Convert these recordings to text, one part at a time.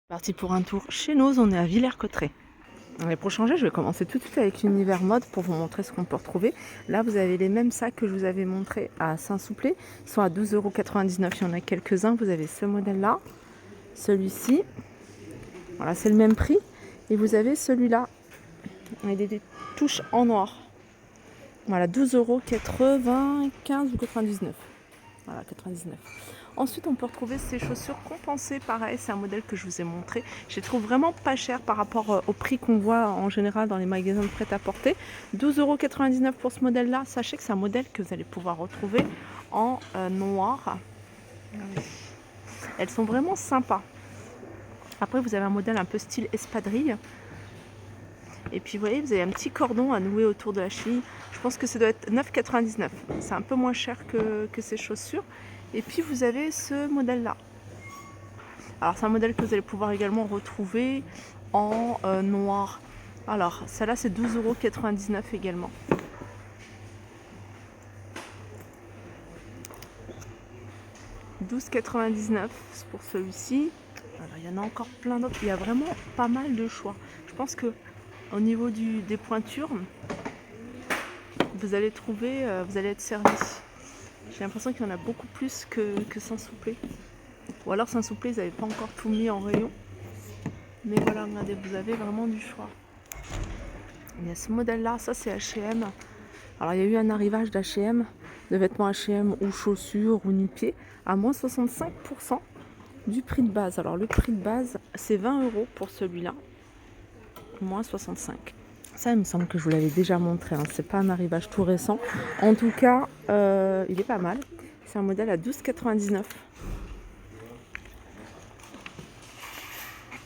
Parti pour un tour chez nous, on est à Villers-Cotterêts. Et pour changer, je vais commencer tout de suite avec l'univers mode pour vous montrer ce qu'on peut retrouver. Là, vous avez les mêmes sacs que je vous avais montré à Saint-Souplé. Ils sont à 12,99 €. Il y en a quelques-uns. Vous avez ce modèle-là, celui-ci. Voilà, c'est le même prix. Et vous avez celui-là, avec des touches en noir. Voilà, 12,95 € ou 99. Voilà, 99. Ensuite, on peut retrouver ces chaussures compensées. Pareil, c'est un modèle que je vous ai montré. Je les trouve vraiment pas cher par rapport au prix qu'on voit en général dans les magasins de prêt-à-porter. 12,99 € pour ce modèle-là. Sachez que c'est un modèle que vous allez pouvoir retrouver en noir. Elles sont vraiment sympas. Après, vous avez un modèle un peu style espadrille. Et puis, vous voyez, vous avez un petit cordon à nouer autour de la cheville. Je pense que ça doit être 9,99 €. C'est un peu moins cher que ces chaussures. Et puis, vous avez ce modèle-là. Alors, c'est un modèle que vous allez pouvoir également retrouver en noir. Alors, celle-là, c'est 12,99 € également. « 12,99 € pour celui-ci. Alors, il y en a encore plein d'autres. Il y a vraiment pas mal de choix. Je pense que au niveau des pointures, vous allez trouver, vous allez être servi. J'ai l'impression qu'il y en a beaucoup plus que Saint-Souplé. Ou alors Saint-Souplé, ils n'avaient pas encore tout mis en rayon. Mais voilà, regardez, vous avez vraiment du choix. Il y a ce modèle-là, ça c'est H&M. Alors il y a eu un arrivage d'H&M, de vêtements H&M ou chaussures ou nu-pieds, à moins 65% du prix de base. Alors le prix de base, c'est 20 € pour celui-là, moins 65. Ça, il me semble que je vous l'avais déjà montré, hein. C'est pas un arrivage tout récent. En tout cas, il est pas mal. C'est un modèle à 12,99 €.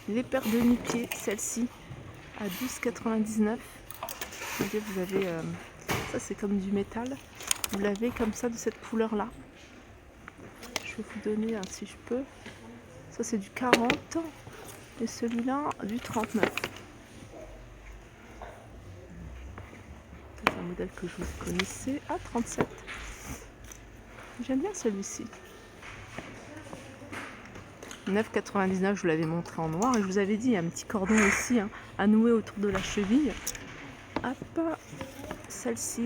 Les paires de nu-pieds, celle-ci, à 12,99 €. Vous avez, ça c'est comme du métal. Vous l'avez comme ça, de cette couleur-là. Je vais vous donner, si je peux. Ça c'est du 40 et celui-là du 39. C'est un modèle que je vous connaissais à 37. J'aime bien celui-ci. 9,99 €, je vous l'avais montré en noir et je vous avais dit, il y a un petit cordon ici, hein, à nouer autour de la cheville. Hop, celle-ci,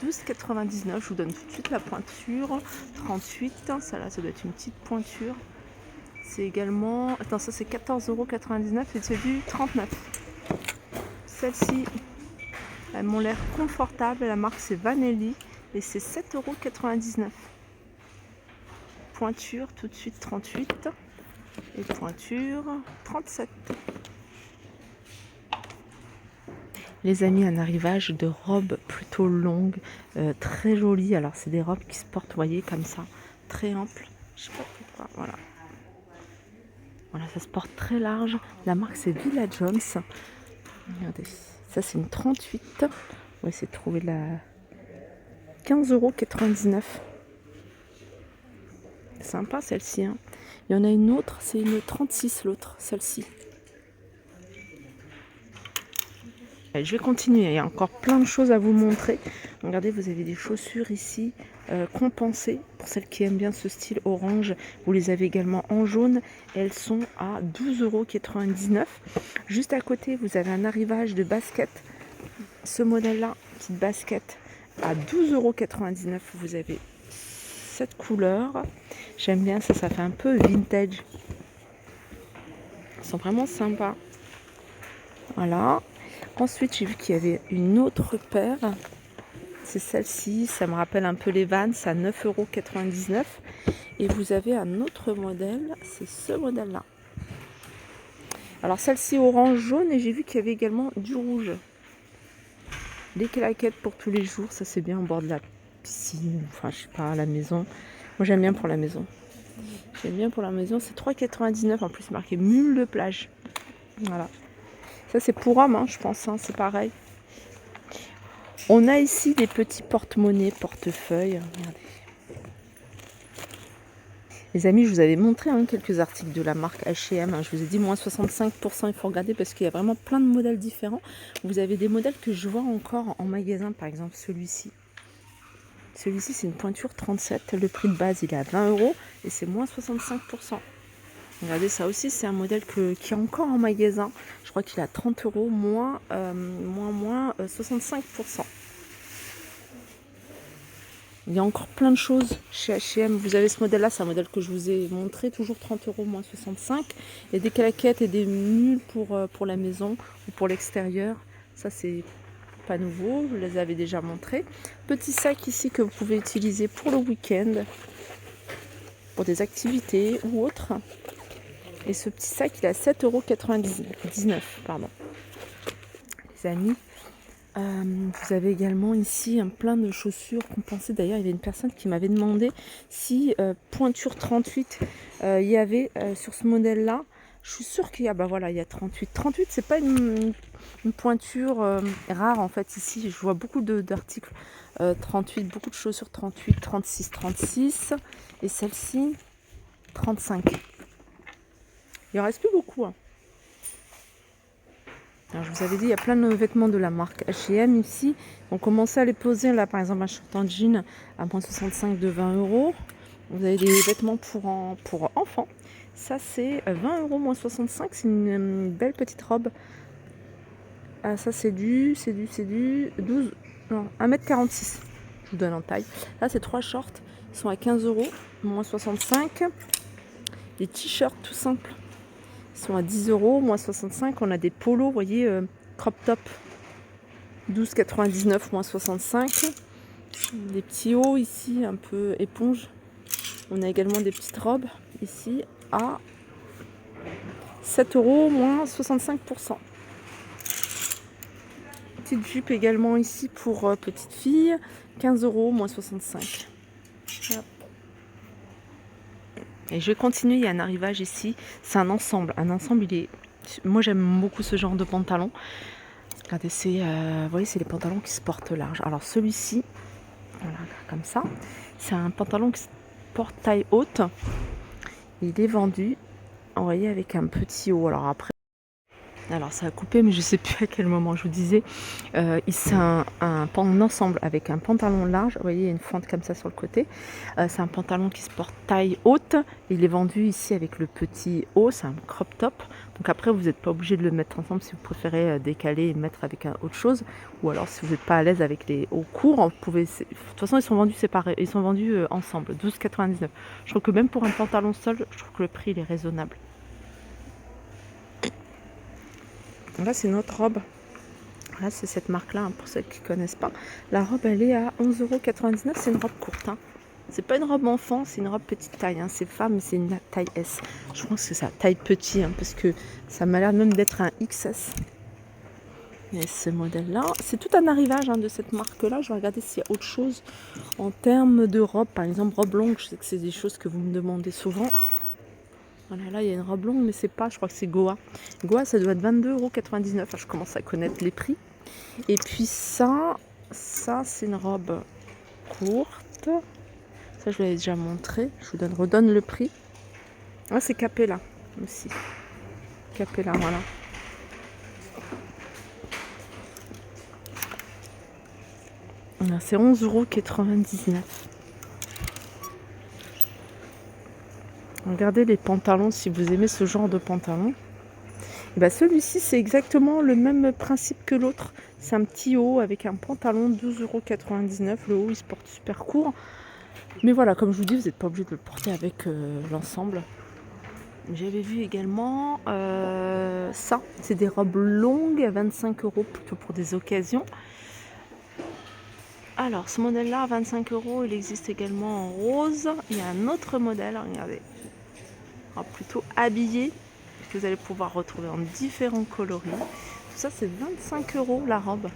12,99 €. Je vous donne tout de suite la pointure. 38, celle-là, ça doit être une petite pointure. C'est également... Attends, ça c'est 14,99 € et c'est du 39. Celle-ci, elles m'ont l'air confortables. La marque c'est Vanelli et c'est 7,99 €. Pointure, tout de suite 38. Et pointure, 37. Les amis, un arrivage de robes plutôt longues, très jolies. Alors c'est des robes qui se portent, vous voyez, comme ça, très amples. Je sais pas pourquoi, voilà. Voilà, ça se porte très large. La marque c'est Villa Jones. Regardez, ça c'est une 38. On va essayer de trouver la 15,99 €. Sympa celle-ci, hein. Il y en a une autre, c'est une 36 l'autre, celle-ci. Je vais continuer, il y a encore plein de choses à vous montrer. Regardez, vous avez des chaussures ici compensées. Pour celles qui aiment bien ce style orange, vous les avez également en jaune. Elles sont à 12,99 €. Juste à côté, vous avez un arrivage de basket. Ce modèle-là, petite basket, à 12,99 €. Vous avez cette couleur. J'aime bien ça, ça fait un peu vintage. Ils sont vraiment sympas. Voilà. Ensuite, j'ai vu qu'il y avait une autre paire. C'est celle-ci. Ça me rappelle un peu les Vans, à 9,99 €. Et vous avez un autre modèle. C'est ce modèle-là. Alors, celle-ci orange, jaune. Et j'ai vu qu'il y avait également du rouge. Des claquettes pour tous les jours. Ça, c'est bien au bord de la piscine. Enfin, je sais pas, à la maison. Moi, j'aime bien pour la maison. J'aime bien pour la maison. C'est 3,99 €. En plus, marqué mule de plage. Voilà. Ça, c'est pour hommes, hein, je pense, hein, c'est pareil. On a ici des petits porte-monnaies, portefeuilles. Regardez. Les amis, je vous avais montré, hein, quelques articles de la marque H&M. Je vous ai dit moins 65%, il faut regarder parce qu'il y a vraiment plein de modèles différents. Vous avez des modèles que je vois encore en magasin, par exemple celui-ci. Celui-ci, c'est une pointure 37. Le prix de base, il est à 20 € et c'est moins 65%. Regardez, ça aussi, c'est un modèle qui est encore en magasin. Je crois qu'il est à 30 €, moins 65%. Il y a encore plein de choses chez H&M. Vous avez ce modèle-là, c'est un modèle que je vous ai montré, toujours 30 €, moins 65. Il y a des claquettes et des mules pour la maison ou pour l'extérieur. Ça, c'est pas nouveau, je les avais déjà montrés. Petit sac ici que vous pouvez utiliser pour le week-end, pour des activités ou autres. Et ce petit sac, il est à 7,99 €, pardon. Les amis, vous avez également ici plein de chaussures compensées. D'ailleurs, il y avait une personne qui m'avait demandé si pointure 38 il y avait sur ce modèle-là. Je suis sûre qu'il y a, bah voilà, il y a 38. 38, c'est pas une pointure rare en fait. Ici, je vois beaucoup d'articles 38, beaucoup de chaussures 38, 36, 36. Et celle-ci, 35. Il en reste plus beaucoup. Hein. Alors, je vous avais dit, il y a plein de vêtements de la marque H&M ici. On commençait à les poser là, par exemple, un short en jean à moins 65 de 20 €. Vous avez des vêtements pour enfants. Ça, c'est 20 € moins 65. C'est une belle petite robe. Ah, ça, c'est du 12, non, 1,46 m. Je vous donne en taille. Là, c'est 3 shorts. Ils sont à 15 € moins 65. Des t-shirts tout simples. Ils sont à 10 € moins 65. On a des polos, vous voyez, crop top. 12,99 moins 65. Des petits hauts ici, un peu éponge. On a également des petites robes ici à 7 € moins 65%. Petite jupe également ici pour petite fille, 15 € moins 65. Hop. Et je vais continuer, il y a un arrivage ici, c'est un ensemble. Un ensemble, moi j'aime beaucoup ce genre de pantalon. Regardez, vous voyez, c'est les pantalons qui se portent large. Alors celui-ci, voilà, comme ça, c'est un pantalon qui se porte taille haute. Il est vendu, vous voyez, avec un petit haut. Alors après, ça a coupé, mais je ne sais plus à quel moment. Je vous disais, c'est un ensemble avec un pantalon large. Vous voyez, il y a une fente comme ça sur le côté. C'est un pantalon qui se porte taille haute. Il est vendu ici avec le petit haut. C'est un crop top. Donc après, vous n'êtes pas obligé de le mettre ensemble si vous préférez décaler et mettre avec autre chose. Ou alors, si vous n'êtes pas à l'aise avec les hauts courts, vous pouvez. De toute façon, ils sont vendus séparés. Ils sont vendus ensemble. 12,99 €. Je trouve que même pour un pantalon seul, je trouve que le prix il est raisonnable. Là, c'est notre robe. Là, c'est cette marque-là, pour celles qui ne connaissent pas. La robe, elle est à 11,99 €. C'est une robe courte. Hein. C'est pas une robe enfant, c'est une robe petite taille. Hein. C'est femme, mais c'est une taille S. Je pense que c'est ça, taille petit, hein, parce que ça m'a l'air même d'être un XS. Et ce modèle-là, c'est tout un arrivage de cette marque-là. Je vais regarder s'il y a autre chose en termes de robe. Par exemple, robe longue, je sais que c'est des choses que vous me demandez souvent. Voilà, là, il y a une robe longue, mais c'est pas, je crois que c'est Goa. Goa, ça doit être 22,99 €. Enfin, je commence à connaître les prix. Et puis ça c'est une robe courte. Ça, je vous l'avais déjà montré. Je vous redonne le prix. Ah, c'est Capella aussi. Capella, voilà. C'est 11,99 €. Regardez les pantalons, si vous aimez ce genre de pantalon. Celui-ci, c'est exactement le même principe que l'autre. C'est un petit haut avec un pantalon, 12,99 €. Le haut, il se porte super court. Mais voilà, comme je vous dis, vous n'êtes pas obligé de le porter avec l'ensemble. J'avais vu également ça. C'est des robes longues à 25 € plutôt pour des occasions. Alors, ce modèle-là, à 25 €, il existe également en rose. Il y a un autre modèle, regardez. Alors, plutôt habillé, que vous allez pouvoir retrouver en différents coloris. Tout ça, c'est 25 € la robe.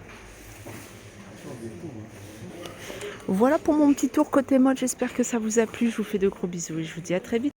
Voilà pour mon petit tour côté mode. J'espère que ça vous a plu. Je vous fais de gros bisous et je vous dis à très vite.